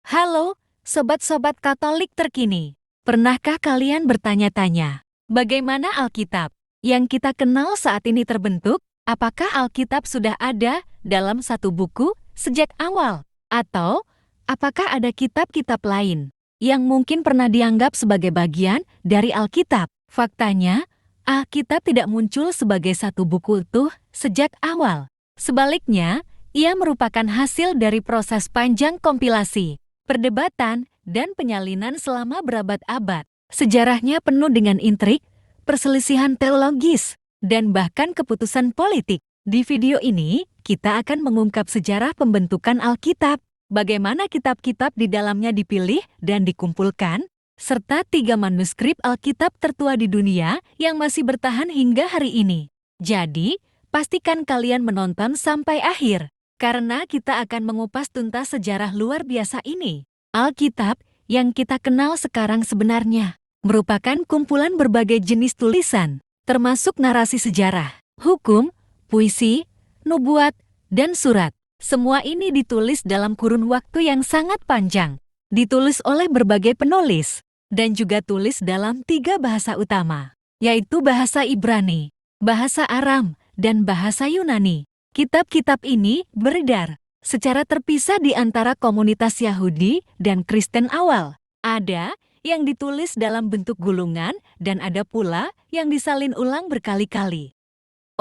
Halo, sobat-sobat Katolik terkini. Pernahkah kalian bertanya-tanya, bagaimana Alkitab yang kita kenal saat ini terbentuk? Apakah Alkitab sudah ada dalam satu buku sejak awal? Atau apakah ada kitab-kitab lain yang mungkin pernah dianggap sebagai bagian dari Alkitab? Faktanya, Alkitab tidak muncul sebagai satu buku utuh sejak awal. Sebaliknya, ia merupakan hasil dari proses panjang kompilasi, perdebatan, dan penyalinan selama berabad-abad. Sejarahnya penuh dengan intrik, perselisihan teologis, dan bahkan keputusan politik. Di video ini, kita akan mengungkap sejarah pembentukan Alkitab, bagaimana kitab-kitab di dalamnya dipilih dan dikumpulkan, serta 3 manuskrip Alkitab tertua di dunia yang masih bertahan hingga hari ini. Jadi, pastikan kalian menonton sampai akhir, karena kita akan mengupas tuntas sejarah luar biasa ini. Alkitab yang kita kenal sekarang sebenarnya merupakan kumpulan berbagai jenis tulisan, termasuk narasi sejarah, hukum, puisi, nubuat, dan surat. Semua ini ditulis dalam kurun waktu yang sangat panjang, ditulis oleh berbagai penulis, dan juga tulis dalam 3 bahasa utama, yaitu bahasa Ibrani, bahasa Aram, dan bahasa Yunani. Kitab-kitab ini beredar secara terpisah di antara komunitas Yahudi dan Kristen awal. Ada yang ditulis dalam bentuk gulungan dan ada pula yang disalin ulang berkali-kali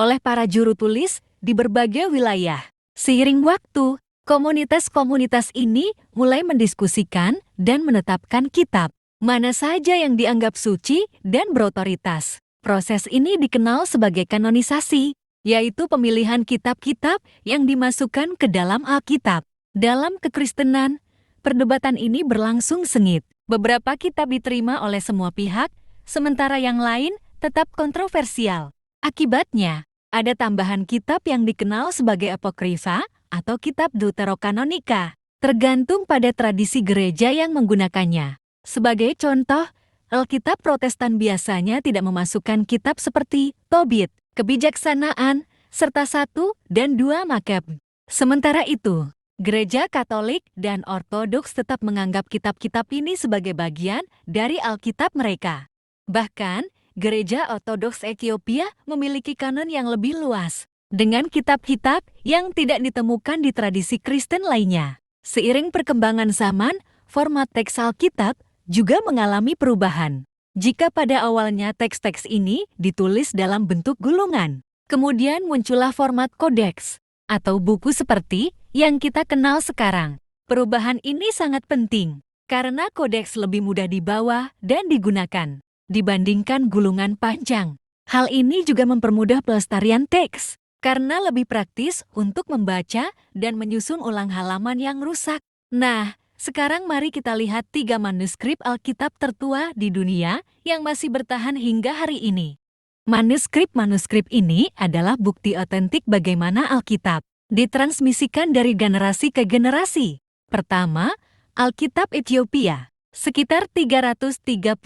oleh para juru tulis di berbagai wilayah. Seiring waktu, komunitas-komunitas ini mulai mendiskusikan dan menetapkan kitab mana saja yang dianggap suci dan berotoritas. Proses ini dikenal sebagai kanonisasi, yaitu pemilihan kitab-kitab yang dimasukkan ke dalam Alkitab. Dalam kekristenan, perdebatan ini berlangsung sengit. Beberapa kitab diterima oleh semua pihak, sementara yang lain tetap kontroversial. Akibatnya, ada tambahan kitab yang dikenal sebagai apokrifa atau kitab deuterokanonika, tergantung pada tradisi gereja yang menggunakannya. Sebagai contoh, Alkitab Protestan biasanya tidak memasukkan kitab seperti Tobit, Kebijaksanaan, serta 1 dan 2 Makab. Sementara itu, Gereja Katolik dan Ortodoks tetap menganggap kitab-kitab ini sebagai bagian dari Alkitab mereka. Bahkan, Gereja Ortodoks Ethiopia memiliki kanon yang lebih luas, dengan kitab-kitab yang tidak ditemukan di tradisi Kristen lainnya. Seiring perkembangan zaman, format teks Alkitab juga mengalami perubahan. Jika pada awalnya teks-teks ini ditulis dalam bentuk gulungan, kemudian muncullah format kodeks atau buku seperti yang kita kenal sekarang. Perubahan ini sangat penting karena kodeks lebih mudah dibawa dan digunakan dibandingkan gulungan panjang. Hal ini juga mempermudah pelestarian teks karena lebih praktis untuk membaca dan menyusun ulang halaman yang rusak. Nah, sekarang mari kita lihat 3 manuskrip Alkitab tertua di dunia yang masih bertahan hingga hari ini. Manuskrip-manuskrip ini adalah bukti otentik bagaimana Alkitab ditransmisikan dari generasi ke generasi. Pertama, Alkitab Ethiopia, sekitar 330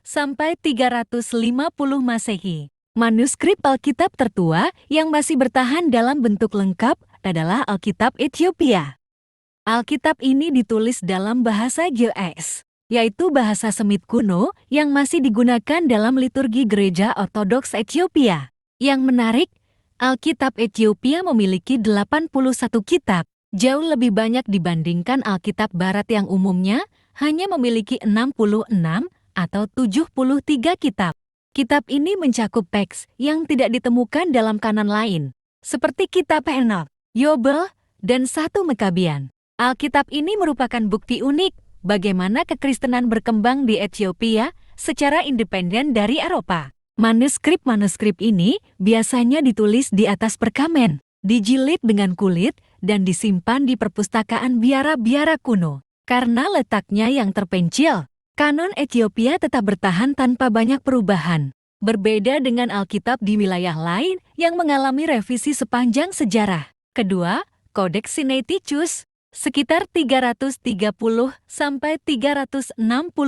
sampai 350 Masehi. Manuskrip Alkitab tertua yang masih bertahan dalam bentuk lengkap adalah Alkitab Ethiopia. Alkitab ini ditulis dalam bahasa Ge'ez, yaitu bahasa Semit kuno yang masih digunakan dalam liturgi Gereja Ortodoks Ethiopia. Yang menarik, Alkitab Ethiopia memiliki 81 kitab, jauh lebih banyak dibandingkan Alkitab Barat yang umumnya hanya memiliki 66 atau 73 kitab. Kitab ini mencakup teks yang tidak ditemukan dalam kanon lain, seperti kitab Henok, Yobel, dan 1 Mekabian. Alkitab ini merupakan bukti unik bagaimana kekristenan berkembang di Ethiopia secara independen dari Eropa. Manuskrip-manuskrip ini biasanya ditulis di atas perkamen, dijilid dengan kulit, dan disimpan di perpustakaan biara-biara kuno. Karena letaknya yang terpencil, kanon Ethiopia tetap bertahan tanpa banyak perubahan. Berbeda dengan Alkitab di wilayah lain yang mengalami revisi sepanjang sejarah. Kedua, Kodeks Sinaiticus, sekitar 330 sampai 360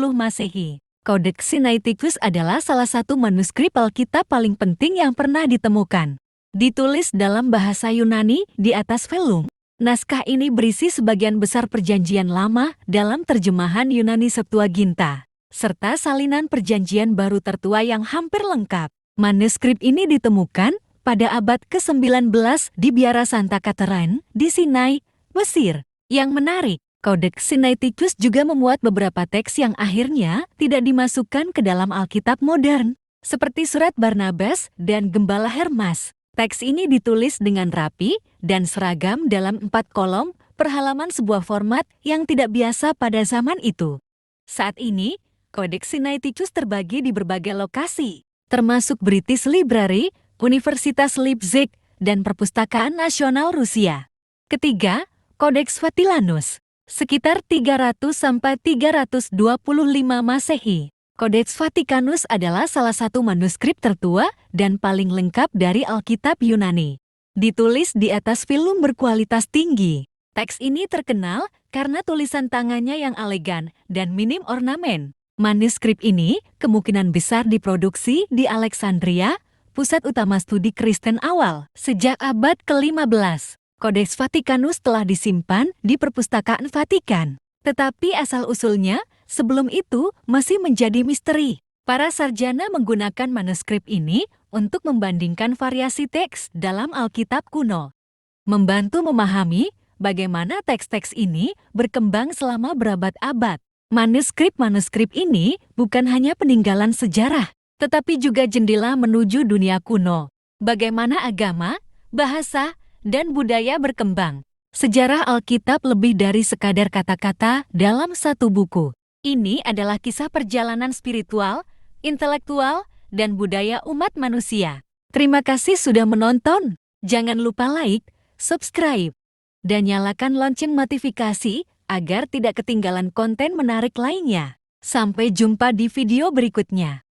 Masehi. Kodeks Sinaiticus adalah salah satu manuskrip Alkitab paling penting yang pernah ditemukan. Ditulis dalam bahasa Yunani di atas velum. Naskah ini berisi sebagian besar perjanjian lama dalam terjemahan Yunani Septuaginta, serta salinan perjanjian baru tertua yang hampir lengkap. Manuskrip ini ditemukan pada abad ke-19 di Biara Santa Catherine di Sinai, Mesir. Yang menarik, Codex Sinaiticus juga memuat beberapa teks yang akhirnya tidak dimasukkan ke dalam Alkitab modern, seperti surat Barnabas dan Gembala Hermas. Teks ini ditulis dengan rapi dan seragam dalam 4 kolom per halaman, sebuah format yang tidak biasa pada zaman itu. Saat ini, Codex Sinaiticus terbagi di berbagai lokasi, termasuk British Library, Universitas Leipzig, dan Perpustakaan Nasional Rusia. Ketiga, Codex Vatilanus, sekitar 300–325 Masehi. Codex Vaticanus adalah salah satu manuskrip tertua dan paling lengkap dari Alkitab Yunani. Ditulis di atas film berkualitas tinggi. Teks ini terkenal karena tulisan tangannya yang elegan dan minim ornamen. Manuskrip ini kemungkinan besar diproduksi di Alexandria, pusat utama studi Kristen awal. Sejak abad ke-15, Codex Vaticanus telah disimpan di Perpustakaan Vatikan. Tetapi asal-usulnya sebelum itu masih menjadi misteri. Para sarjana menggunakan manuskrip ini untuk membandingkan variasi teks dalam Alkitab kuno, membantu memahami bagaimana teks-teks ini berkembang selama berabad-abad. Manuskrip-manuskrip ini bukan hanya peninggalan sejarah, tetapi juga jendela menuju dunia kuno. Bagaimana agama, bahasa, dan budaya berkembang. Sejarah Alkitab lebih dari sekadar kata-kata dalam satu buku. Ini adalah kisah perjalanan spiritual, intelektual, dan budaya umat manusia. Terima kasih sudah menonton. Jangan lupa like, subscribe, dan nyalakan lonceng notifikasi agar tidak ketinggalan konten menarik lainnya. Sampai jumpa di video berikutnya.